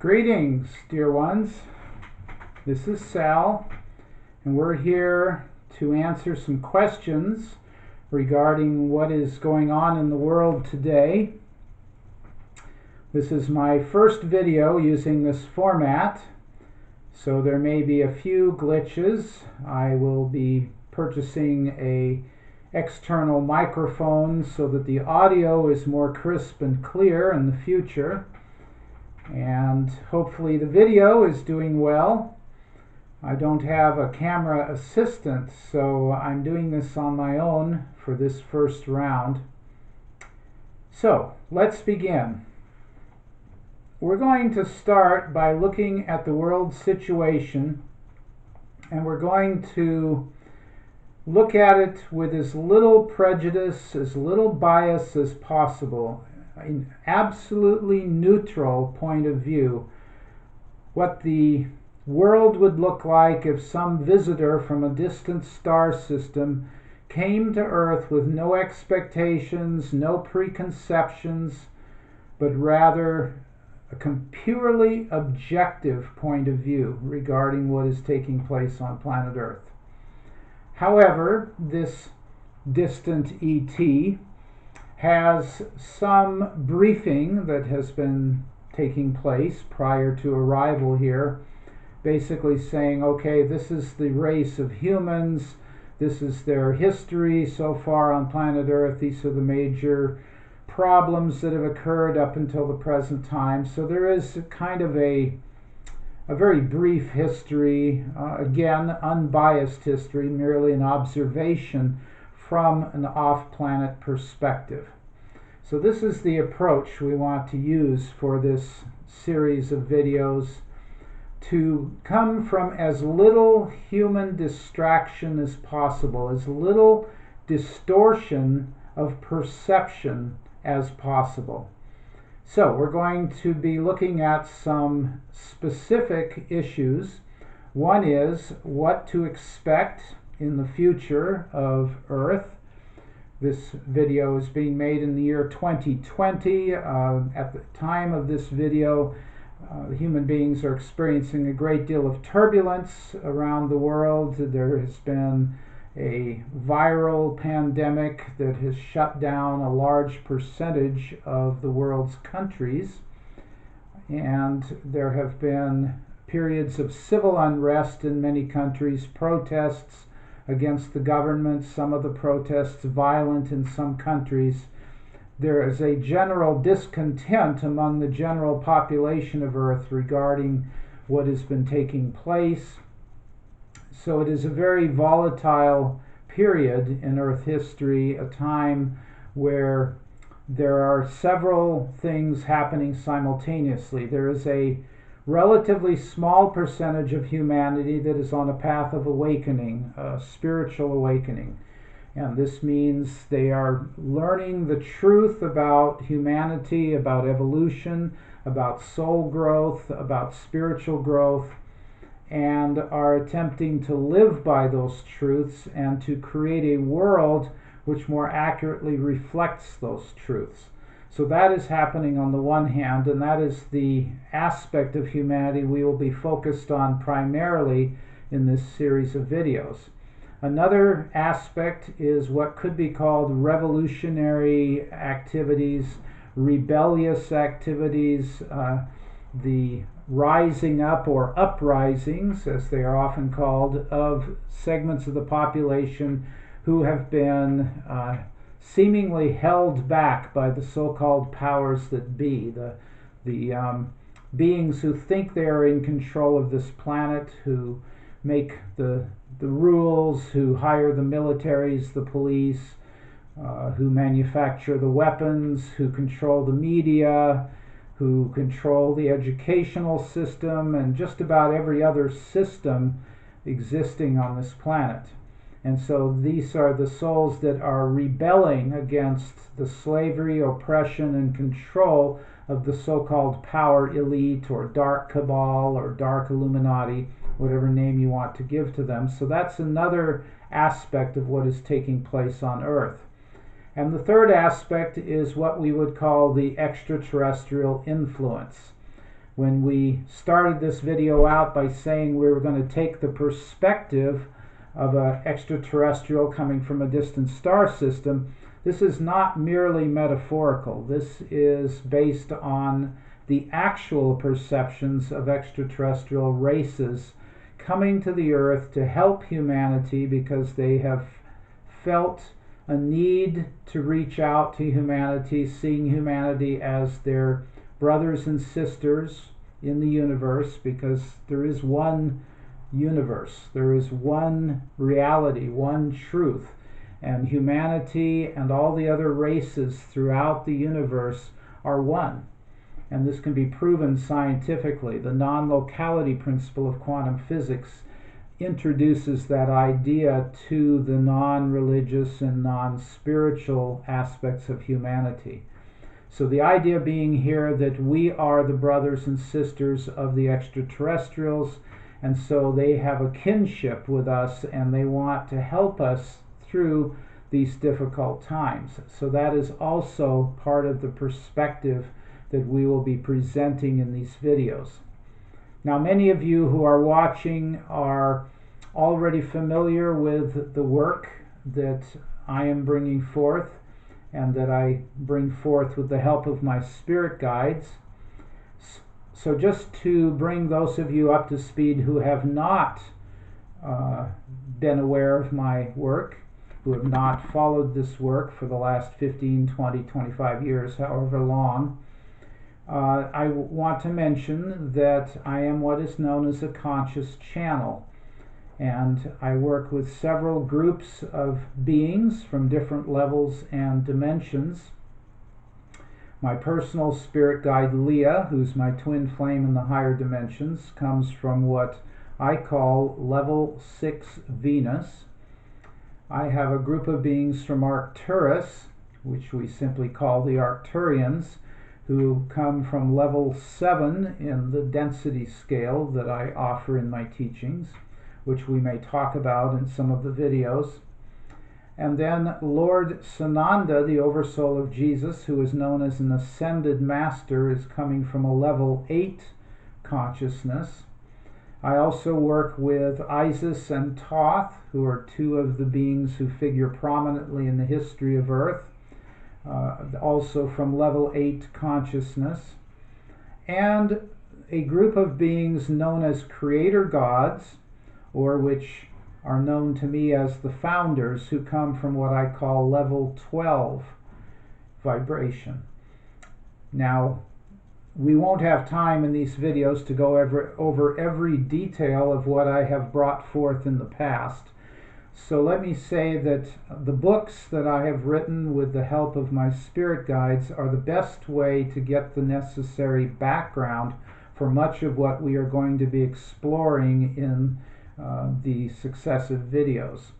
Greetings, dear ones. This is Sal, and we're here to answer some questions regarding what is going on in the world today. This is my first video using this format, so there may be a few glitches. I will be purchasing an external microphone so that the audio is more crisp and clear in the future. And hopefully the video is doing well. I don't have a camera assistant, so I'm doing this on my own for this first round. So let's begin. We're going to start by looking at the world situation, and we're going to look at it with as little prejudice, as little bias as possible. An absolutely neutral point of view, what the world would look like if some visitor from a distant star system came to Earth with no expectations, no preconceptions, but rather a purely objective point of view regarding what is taking place on planet Earth. However, this distant ET has some briefing that has been taking place prior to arrival here, basically saying, okay, this is the race of humans, this is their history so far on planet Earth, these are the major problems that have occurred up until the present time. So there is kind of a very brief history, again, unbiased history, merely an observation from an off-planet perspective. So this is the approach we want to use for this series of videos, to come from as little human distraction as possible, as little distortion of perception as possible. So we're going to be looking at some specific issues. One is what to expect in the future of Earth. This video is being made in the year 2020. At the time of this video, human beings are experiencing a great deal of turbulence around the world. There has been a viral pandemic that has shut down a large percentage of the world's countries, and there have been periods of civil unrest in many countries, protests against the government, some of the protests violent in some countries. There is a general discontent among the general population of Earth regarding what has been taking place. So it is a very volatile period in Earth history, a time where there are several things happening simultaneously. There is a relatively small percentage of humanity that is on a path of awakening, a spiritual awakening. And this means they are learning the truth about humanity, about evolution, about soul growth, about spiritual growth, and are attempting to live by those truths and to create a world which more accurately reflects those truths. So that is happening on the one hand, and that is the aspect of humanity we will be focused on primarily in this series of videos. Another aspect is what could be called revolutionary activities, rebellious activities, the rising up or uprisings, as they are often called, of segments of the population who have been seemingly held back by the so-called powers that be, the beings who think they are in control of this planet, who make the rules, who hire the militaries, the police, who manufacture the weapons, who control the media, who control the educational system, and just about every other system existing on this planet. And so these are the souls that are rebelling against the slavery, oppression, and control of the so-called power elite, or dark cabal, or dark Illuminati, whatever name you want to give to them. So that's another aspect of what is taking place on Earth. And the third aspect is what we would call the extraterrestrial influence. when we started this video out by saying we were going to take the perspective of an extraterrestrial coming from a distant star system, this is not merely metaphorical. This is based on the actual perceptions of extraterrestrial races coming to the earth to help humanity because they have felt a need to reach out to humanity, seeing humanity as their brothers and sisters in the universe, because there is one universe, there is one reality, one truth, and humanity and all the other races throughout the universe are one. And this can be proven scientifically. The non-locality principle of quantum physics introduces that idea to the non-religious and non-spiritual aspects of humanity. So the idea being here that we are the brothers and sisters of the extraterrestrials, and so they have a kinship with us and they want to help us through these difficult times. So that is also part of the perspective that we will be presenting in these videos. Now, many of you who are watching are already familiar with the work that I am bringing forth and that I bring forth with the help of my spirit guides. So just to bring those of you up to speed who have not been aware of my work, who have not followed this work for the last 15, 20, 25 years, however long, I want to mention that I am what is known as a conscious channel, and I work with several groups of beings from different levels and dimensions. My personal spirit guide Leah, who's my twin flame in the higher dimensions, comes from what I call level 6 Venus. I have a group of beings from Arcturus, which we simply call the Arcturians, who come from level 7 in the density scale that I offer in my teachings, which we may talk about in some of the videos. And then Lord Sananda, the Oversoul of Jesus, who is known as an Ascended Master, is coming from a level 8 consciousness. I also work with Isis and Thoth, who are two of the beings who figure prominently in the history of Earth, also from level 8 consciousness, and a group of beings known as creator gods, or which are known to me as the founders, who come from what I call level 12 vibration. Now, we won't have time in these videos to go over every detail of what I have brought forth in the past. So let me say that the books that I have written with the help of my spirit guides are the best way to get the necessary background for much of what we are going to be exploring in the successive videos.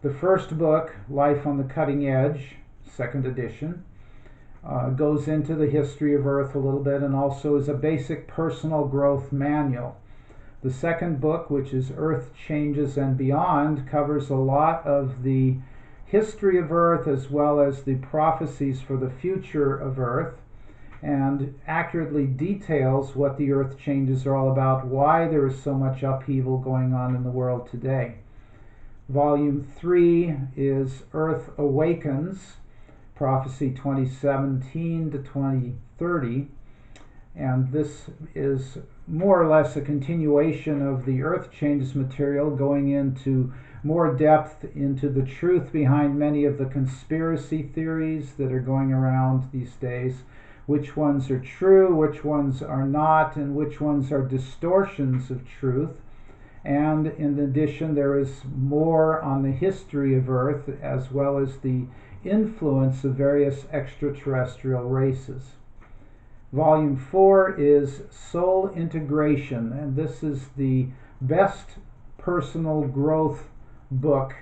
The first book, Life on the Cutting Edge, 2nd edition, goes into the history of Earth a little bit and also is a basic personal growth manual. The second book, which is Earth Changes and Beyond, covers a lot of the history of Earth as well as the prophecies for the future of Earth, and accurately details what the Earth changes are all about, why there is so much upheaval going on in the world today. Volume 3 is Earth Awakens, Prophecy 2017 to 2030, and this is more or less a continuation of the Earth Changes material, going into more depth into the truth behind many of the conspiracy theories that are going around these days, which ones are true, which ones are not, and which ones are distortions of truth. And in addition, there is more on the history of Earth as well as the influence of various extraterrestrial races. Volume 4 is Soul Integration, and this is the best personal growth book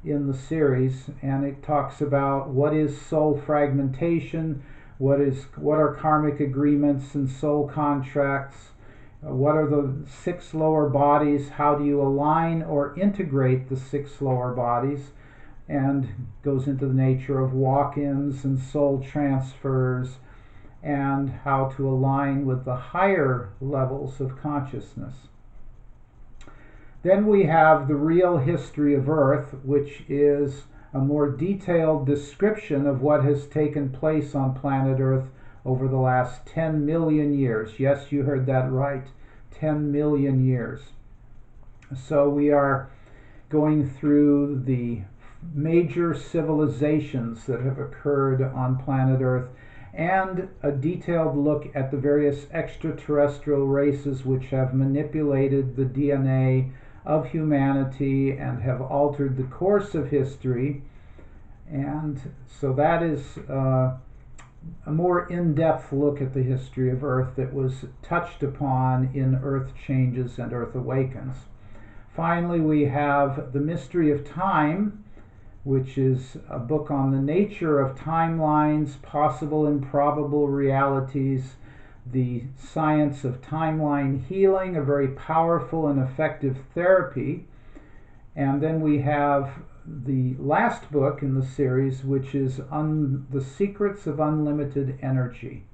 in the series, and it talks about what is soul fragmentation, what are karmic agreements and soul contracts, what are the 6 lower bodies, how do you align or integrate the 6 lower bodies, and goes into the nature of walk-ins and soul transfers and how to align with the higher levels of consciousness. Then we have the real history of Earth, which is a more detailed description of what has taken place on planet Earth over the last 10 million years. Yes, you heard that right, 10 million years. So we are going through the major civilizations that have occurred on planet Earth and a detailed look at the various extraterrestrial races which have manipulated the DNA of humanity and have altered the course of history. And so that is a more in-depth look at the history of Earth that was touched upon in Earth Changes and Earth Awakens. Finally, we have The Mystery of Time, which is a book on the nature of timelines, possible and probable realities, the science of timeline healing, a very powerful and effective therapy. And then we have the last book in the series, which is The Secrets of Unlimited Energy.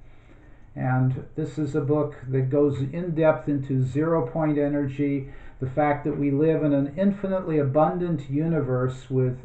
And this is a book that goes in depth into zero-point energy, the fact that we live in an infinitely abundant universe with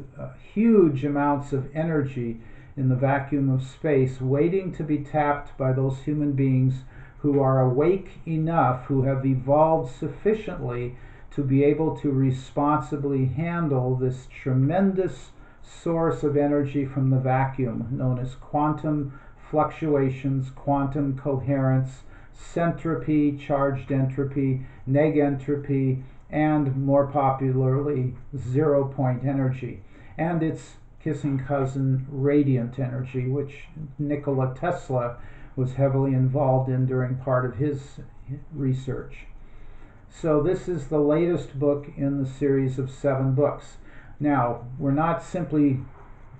huge amounts of energy in the vacuum of space, waiting to be tapped by those human beings who are awake enough, who have evolved sufficiently to be able to responsibly handle this tremendous source of energy from the vacuum, known as quantum fluctuations, quantum coherence, centropy, charged entropy, negentropy, and more popularly, zero-point energy. And its kissing cousin, radiant energy, which Nikola Tesla was heavily involved in during part of his research. So this is the latest book in the series of 7 books. Now, we're not simply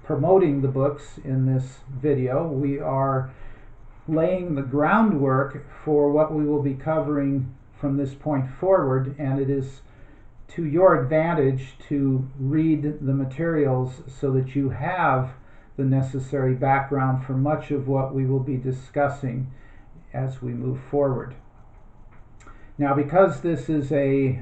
promoting the books in this video. We are laying the groundwork for what we will be covering from this point forward, and it is to your advantage to read the materials so that you have the necessary background for much of what we will be discussing as we move forward. Now, because this is a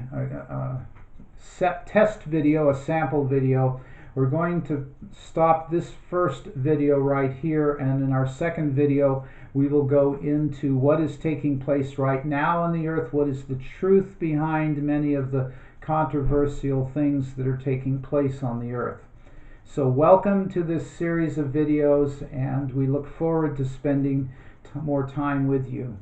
test video, a sample video, we're going to stop this first video right here, and in our second video we will go into what is taking place right now on the Earth, what is the truth behind many of the controversial things that are taking place on the Earth. So welcome to this series of videos, and we look forward to spending more time with you.